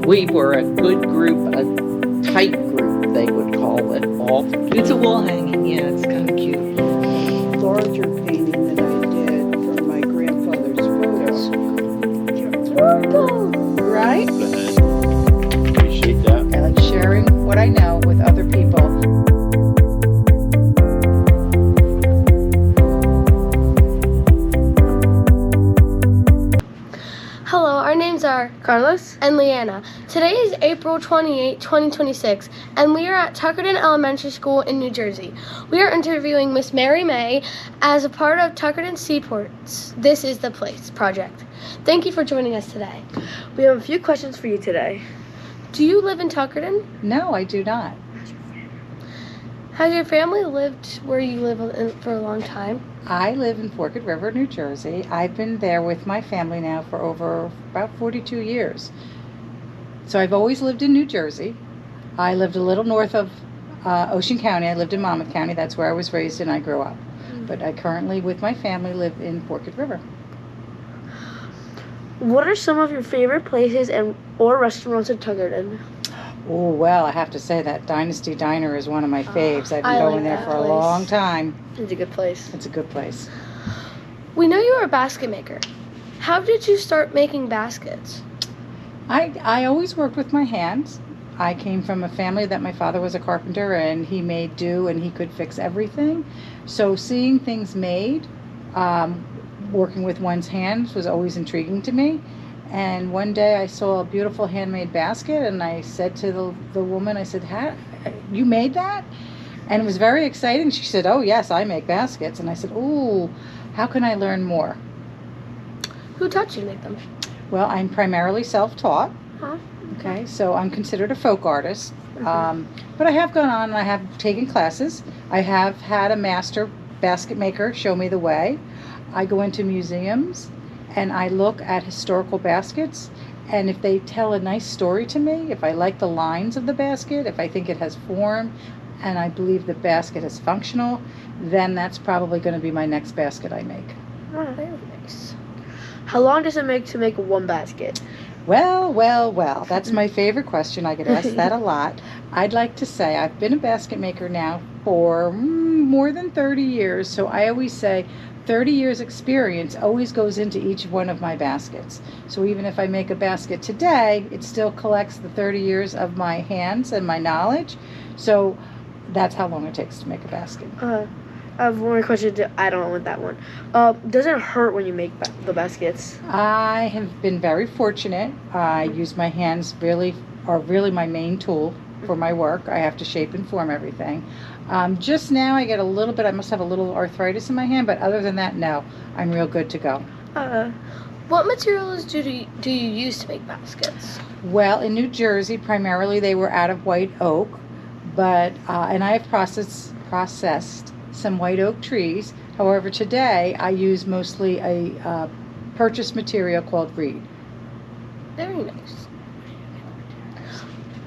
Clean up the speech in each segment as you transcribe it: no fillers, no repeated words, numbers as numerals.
We were a good group, a tight group, they would call it. All It's a wall hanging, yeah, it's kind of cute. Larger painting that I did from my grandfather's photo. Right? Appreciate that. I like sharing what I know with other people. Hello, our names are Carlos and Liana. Today is April 28, 2026, and we are at Tuckerton Elementary School in New Jersey. We are interviewing Miss Mary May as a part of Tuckerton Seaport's This Is the Place project. Thank you for joining us today. We have a few questions for you today. Do you live in Tuckerton? No, I do not. Has your family lived where you live for a long time? I live in Forked River, New Jersey. I've been there with my family now for over about 42 years. So I've always lived in New Jersey. I lived a little north of Ocean County. I lived in Monmouth County. That's where I was raised and I grew up. But I currently, with my family, live in Forked River. What are some of your favorite places or restaurants in Tuckerton? Oh, well, I have to say that Dynasty Diner is one of my faves. I've been I going like there that for a place. long time. It's a good place. It's a good place. We know you are a basket maker. How did you start making baskets? I always worked with my hands. I came from a family that my father was a carpenter and he made do and he could fix everything. So seeing things made, working with one's hands was always intriguing to me. And one day I saw a beautiful handmade basket and I said to the woman, I said, you made that? And it was very exciting. She said, oh yes, I make baskets. And I said, ooh, how can I learn more? Who taught you to make them? Well, I'm primarily self-taught. Huh? Okay, so I'm considered a folk artist. But I have gone on and I have taken classes. I have had a master basket maker show me the way. I go into museums and I look at historical baskets, and if they tell a nice story to me, if I like the lines of the basket, if I think it has form, and I believe the basket is functional, then that's probably going to be my next basket I make. Oh, very nice. How long does it make to make one basket? Well, that's my favorite question. I get asked that a lot. I'd like to say I've been a basket maker now for more than 30 years, so I always say 30 years experience always goes into each one of my baskets. So even if I make a basket today, it still collects the 30 years of my hands and my knowledge. So that's how long it takes to make a basket. I have one more question. I don't want that one. Does it hurt when you make the baskets? I have been very fortunate. I use my hands are really my main tool for my work. I have to shape and form everything. Just now I get I must have a little arthritis in my hand, but other than that, no, I'm real good to go. What materials do you use to make baskets? Well, in New Jersey, primarily they were out of white oak, but and I have processed some white oak trees. However, today I use mostly a purchased material called reed. Very nice.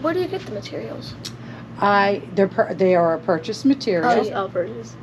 Where do you get the materials? They are a purchased material. Just all purchase.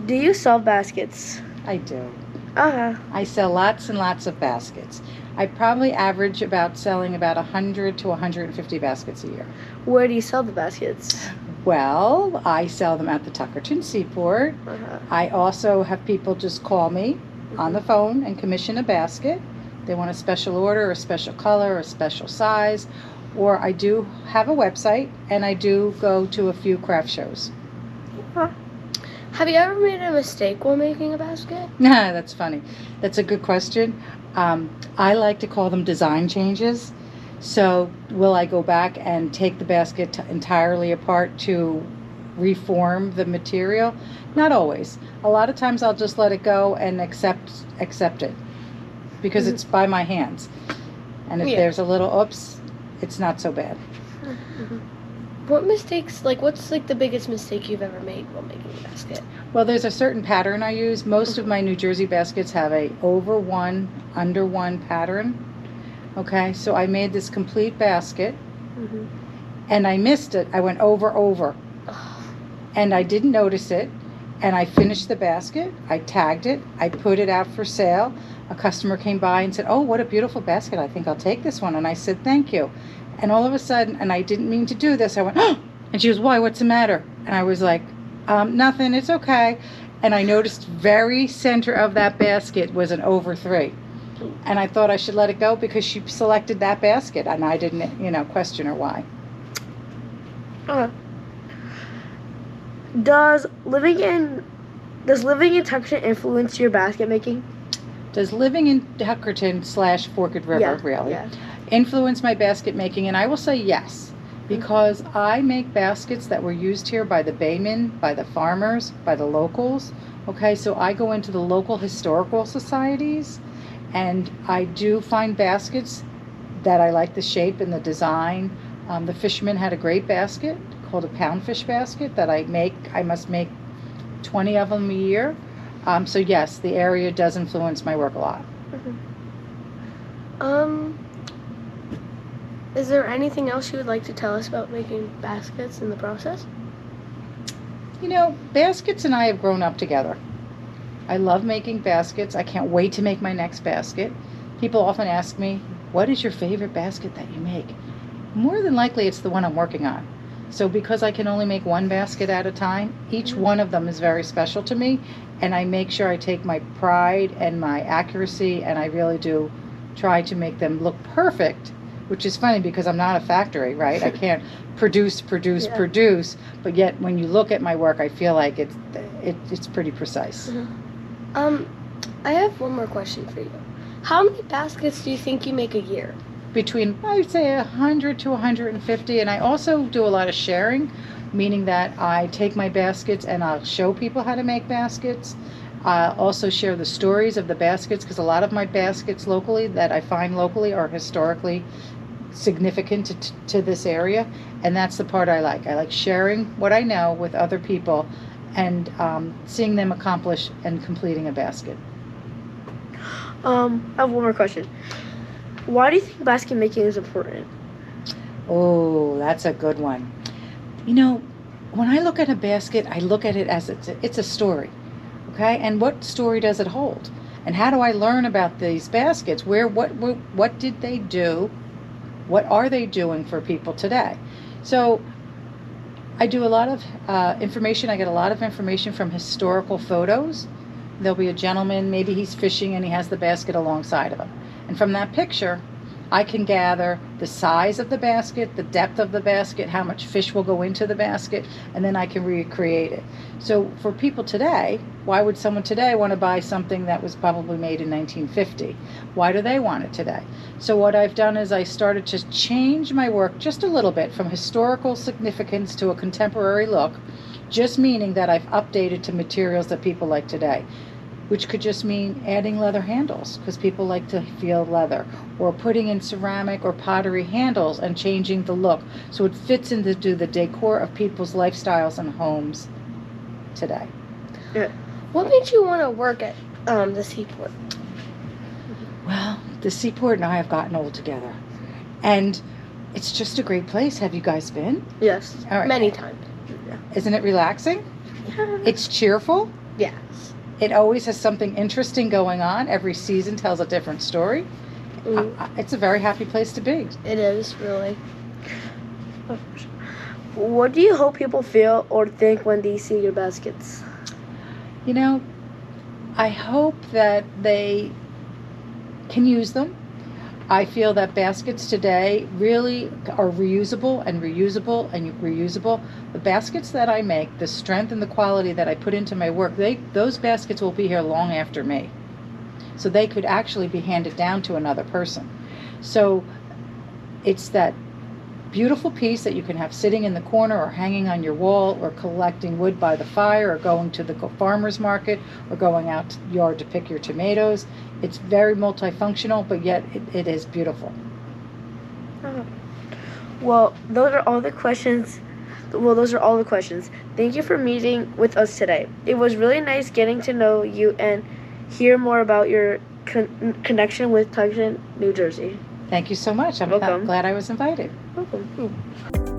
Do you sell baskets? I do. Uh-huh. I sell lots and lots of baskets. I probably average selling about 100 to 150 baskets a year. Where do you sell the baskets? Well, I sell them at the Tuckerton Seaport. I also have people just call me on the phone and commission a basket. They want a special order, a special color, a special size. Or I do have a website, and I do go to a few craft shows. Have you ever made a mistake while making a basket? That's funny. That's a good question. I like to call them design changes. So will I go back and take the basket entirely apart to reform the material? Not always. A lot of times I'll just let it go and accept it because it's by my hands. And if there's a little oops, it's not so bad. What's the biggest mistake you've ever made while making a basket? Well, there's a certain pattern I use. Most of my New Jersey baskets have a over one, under one pattern. Okay, so I made this complete basket and I missed it. I went over and I didn't notice it, and I finished the basket. I tagged it. I put it out for sale. a customer came by and said, "Oh, what a beautiful basket. I think I'll take this one." And I said, "Thank you." And all of a sudden, and I didn't mean to do this, I went, "Oh!" And she goes, "Why? What's the matter?" And I was like, "Nothing. It's okay." And I noticed very center of that basket was an over 3. And I thought I should let it go because she selected that basket, and I didn't, question her why. Does living in Tuckerton influence your basket making? Does living in Tuckerton / Forked River really Yeah. influence my basket making? And I will say yes, because I make baskets that were used here by the baymen, by the farmers, by the locals. Okay, so I go into the local historical societies, and I do find baskets that I like the shape and the design. The fisherman had a great basket called a poundfish basket that I make. I must make 20 of them a year. So yes, the area does influence my work a lot. Is there anything else you would like to tell us about making baskets in the process? Baskets and I have grown up together. I love making baskets. I can't wait to make my next basket. People often ask me, "What is your favorite basket that you make?" More than likely, it's the one I'm working on. So because I can only make one basket at a time, each one of them is very special to me, and I make sure I take my pride and my accuracy, and I really do try to make them look perfect, which is funny because I'm not a factory, right? I can't produce, but yet when you look at my work, I feel like it's pretty precise. I have one more question for you. How many baskets do you think you make a year? Between, I would say, 100 to 150, and I also do a lot of sharing, meaning that I take my baskets and I'll show people how to make baskets. I'll also share the stories of the baskets, because a lot of my baskets locally that I find locally are historically significant to this area, and that's the part I like. I like sharing what I know with other people and seeing them accomplish and completing a basket. I have one more question. Why do you think basket making is important? Oh, that's a good one. When I look at a basket, I look at it as it's a story, okay? And what story does it hold? And how do I learn about these baskets? What did they do? What are they doing for people today? So I do a lot of information. I get a lot of information from historical photos. There'll be a gentleman, maybe he's fishing and he has the basket alongside of him. And from that picture, I can gather the size of the basket, the depth of the basket, how much fish will go into the basket, and then I can recreate it. So for people today, why would someone today want to buy something that was probably made in 1950? Why do they want it today? So what I've done is I started to change my work just a little bit from historical significance to a contemporary look, just meaning that I've updated to materials that people like today, which could just mean adding leather handles because people like to feel leather, or putting in ceramic or pottery handles and changing the look so it fits into the decor of people's lifestyles and homes today. Yeah. What made you want to work at the Seaport? Well, the Seaport and I have gotten old together, and it's just a great place. Have you guys been? Yes. All right. Many times. Isn't it relaxing? It's cheerful. Yes. It always has something interesting going on. Every season tells a different story. It's a very happy place to be. It is, really. What do you hope people feel or think when they see your baskets? I hope that they can use them. I feel that baskets today really are reusable and reusable and reusable. The baskets that I make, the strength and the quality that I put into my work, those baskets will be here long after me. So they could actually be handed down to another person. So it's that beautiful piece that you can have sitting in the corner or hanging on your wall or collecting wood by the fire or going to the farmer's market or going out to the yard to pick your tomatoes. It's very multifunctional, but yet it is beautiful. Well, those are all the questions. Thank you for meeting with us today. It was really nice getting to know you and hear more about your connection with Tuckerton, New Jersey. Thank you so much. I'm Welcome. glad I was invited. Welcome.